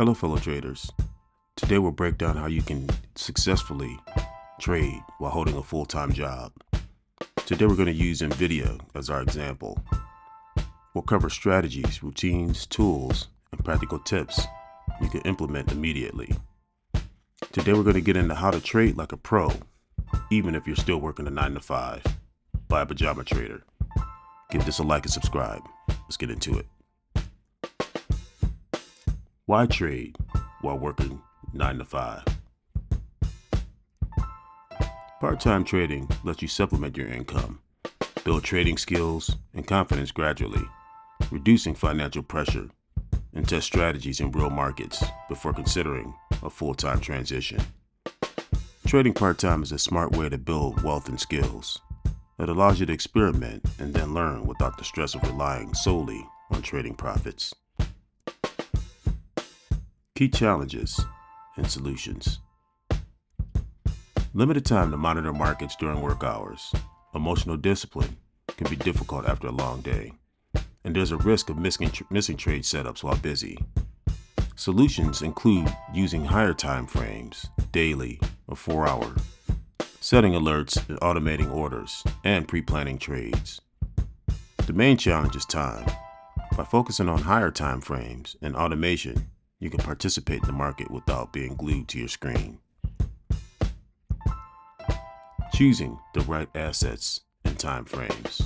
Hello fellow traders. Today we'll break down how you can successfully trade while holding a full-time job. Today we're going to use NVIDIA as our example. We'll cover strategies, routines, tools, and practical tips you can implement immediately. Today we're going to get into how to trade like a pro, even if you're still working a 9-to-5 by a pajama trader. Give this a like and subscribe. Let's get into it. Why trade while working 9-to-5? Part-time trading lets you supplement your income, build trading skills and confidence gradually, reducing financial pressure, and test strategies in real markets before considering a full-time transition. Trading part-time is a smart way to build wealth and skills. It allows you to experiment and then learn without the stress of relying solely on trading profits. Key challenges and solutions. Limited time to monitor markets during work hours. Emotional discipline can be difficult after a long day, and there's a risk of missing trade setups while busy. Solutions include using higher time frames, daily or 4-hour, setting alerts and automating orders, and pre-planning trades. The main challenge is time. By focusing on higher time frames and automation, you can participate in the market without being glued to your screen. Choosing the right assets and time frames.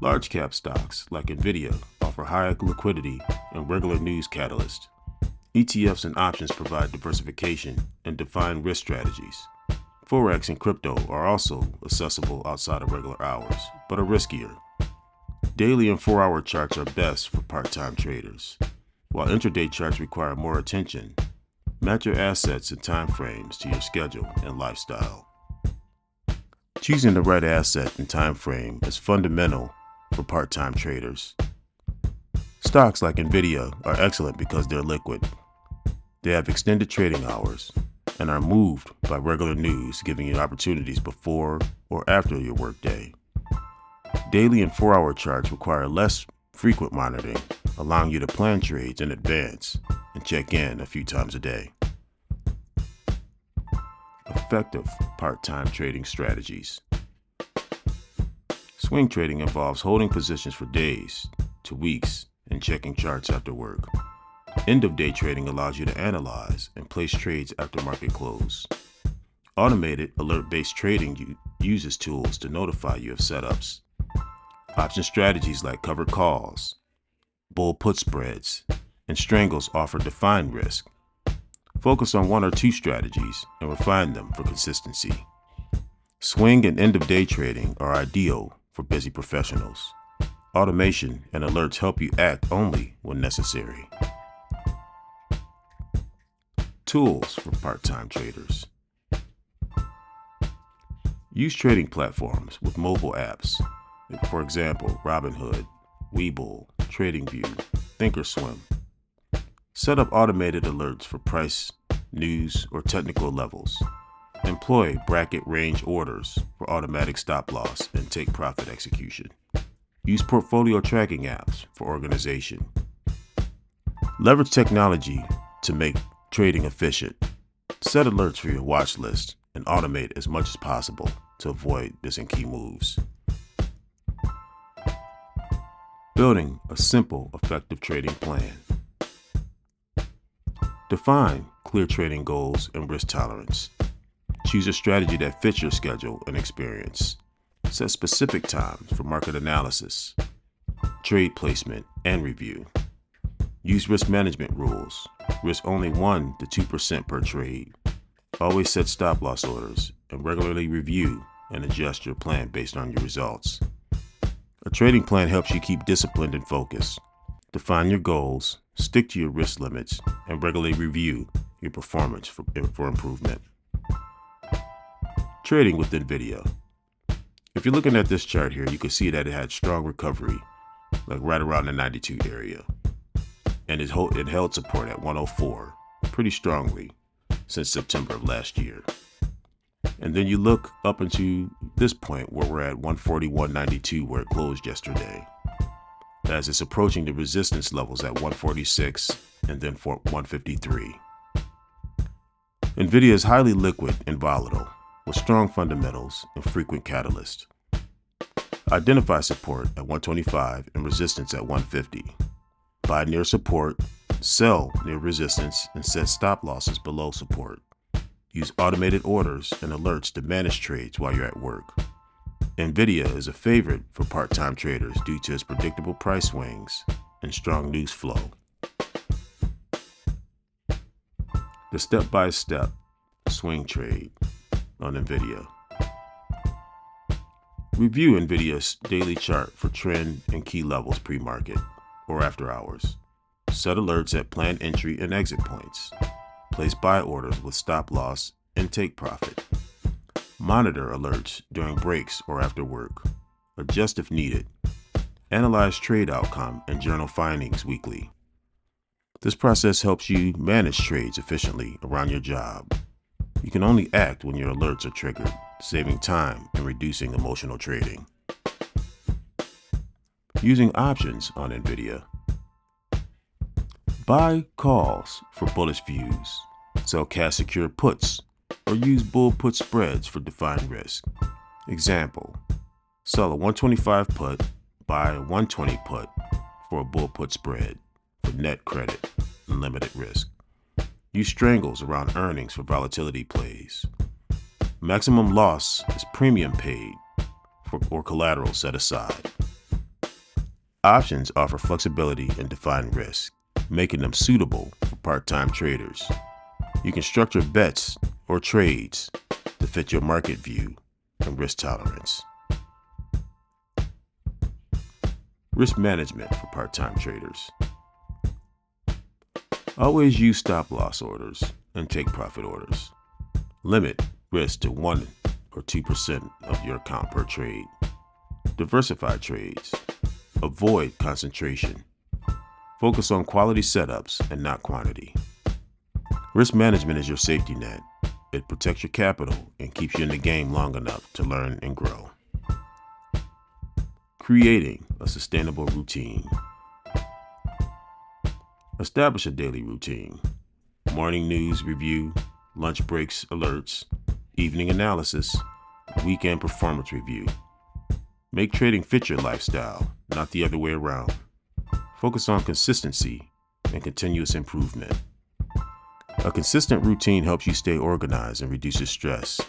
Large cap stocks like NVIDIA offer high liquidity and regular news catalysts. ETFs and options provide diversification and defined risk strategies. Forex and crypto are also accessible outside of regular hours, but are riskier. Daily and 4-hour charts are best for part-time traders, while intraday charts require more attention. Match your assets and time frames to your schedule and lifestyle. Choosing the right asset and time frame is fundamental for part-time traders. Stocks like NVIDIA are excellent because they're liquid. They have extended trading hours and are moved by regular news, giving you opportunities before or after your workday. Daily and 4-hour charts require less frequent monitoring, allowing you to plan trades in advance and check in a few times a day. Effective part-time trading strategies. Swing trading involves holding positions for days to weeks and checking charts after work. End-of-day trading allows you to analyze and place trades after market close. Automated alert-based trading uses tools to notify you of setups. Option strategies like covered calls, bull put spreads, and strangles offer defined risk. Focus on 1 or 2 strategies and refine them for consistency. Swing and end-of-day trading are ideal for busy professionals. Automation and alerts help you act only when necessary. Tools for part-time traders. Use trading platforms with mobile apps. For example, Robinhood, Webull, TradingView, Thinkorswim. Set up automated alerts for price, news, or technical levels. Employ bracket range orders for automatic stop loss and take profit execution. Use portfolio tracking apps for organization. Leverage technology to make trading efficient. Set alerts for your watch list and automate as much as possible to avoid missing key moves. Building a simple, effective trading plan. Define clear trading goals and risk tolerance. Choose a strategy that fits your schedule and experience. Set specific times for market analysis, trade placement, and review. Use risk management rules. Risk only 1 to 2% per trade. Always set stop loss orders and regularly review and adjust your plan based on your results. A trading plan helps you keep disciplined and focused. Define your goals, stick to your risk limits, and regularly review your performance for improvement. Trading with NVIDIA. If you're looking at this chart here, you can see that it had strong recovery, like right around the 92 area. And it held support at 104 pretty strongly since September of last year. And then you look up into this point where we're at 141.92 where it closed yesterday. as it's approaching the resistance levels at 146 and then 153. NVIDIA is highly liquid and volatile, with strong fundamentals and frequent catalysts. Identify support at 125 and resistance at 150. Buy near support, sell near resistance, and set stop losses below support. Use automated orders and alerts to manage trades while you're at work. NVIDIA is a favorite for part-time traders due to its predictable price swings and strong news flow. The step-by-step swing trade on NVIDIA. Review NVIDIA's daily chart for trend and key levels pre-market or after hours. Set alerts at planned entry and exit points. Place buy orders with stop loss and take profit. Monitor alerts during breaks or after work. Adjust if needed. Analyze trade outcome and journal findings weekly. This process helps you manage trades efficiently around your job. You can only act when your alerts are triggered, saving time and reducing emotional trading. Using options on NVIDIA. Buy calls for bullish views. Sell cash secured puts or use bull put spreads for defined risk. Example, sell a 125 put, buy a 120 put for a bull put spread for net credit and limited risk. Use strangles around earnings for volatility plays. Maximum loss is premium paid or collateral set aside. Options offer flexibility and defined risk, making them suitable for part-time traders. You can structure bets or trades to fit your market view and risk tolerance. Risk management for part-time traders. Always use stop loss orders and take profit orders. Limit risk to 1 or 2% of your account per trade. Diversify trades. Avoid concentration. Focus on quality setups and not quantity. Risk management is your safety net. It protects your capital and keeps you in the game long enough to learn and grow. Creating a sustainable routine. Establish a daily routine. Morning news review, lunch breaks alerts, evening analysis, weekend performance review. Make trading fit your lifestyle, not the other way around. Focus on consistency and continuous improvement. A consistent routine helps you stay organized and reduces stress.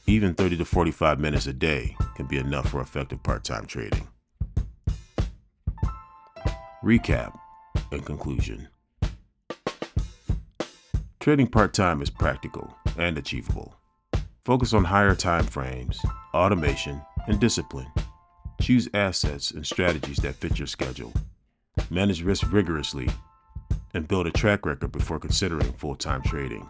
Even 30 to 45 minutes a day can be enough for effective part-time trading. Recap and conclusion. Trading part-time is practical and achievable. Focus on higher time frames, automation, and discipline. Choose assets and strategies that fit your schedule. Manage risk rigorously and build a track record before considering full-time trading.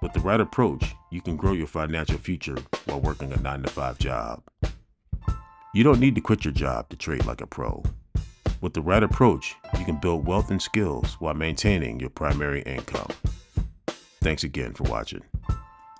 With the right approach, you can grow your financial future while working a 9-to-5 job. You don't need to quit your job to trade like a pro. With the right approach, you can build wealth and skills while maintaining your primary income. Thanks again for watching.